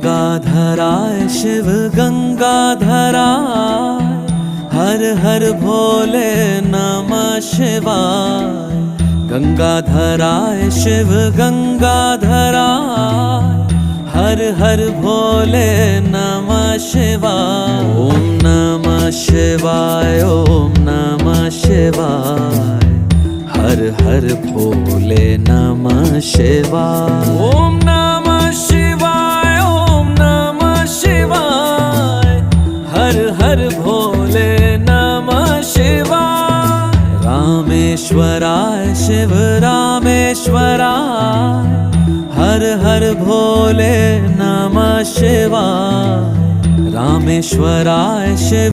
गंगाधराय शिव गंगाधराय, हर हर भोले नमः शिवाय। गंगाधराय शिव गंगाधराय, हर हर भोले नमः शिवाय। ओम नमः शिवाय, ओम नमः शिवाय, हर हर भोले नमः शिवाय। ओम नमः शिवाय, ओम नमः शिवाय, हर हर भोले नमः शिवाय। रामेश्वराय शिव रामेश्वराय, हर हर भोले नमः शिवाय। रामेश्वराय शिव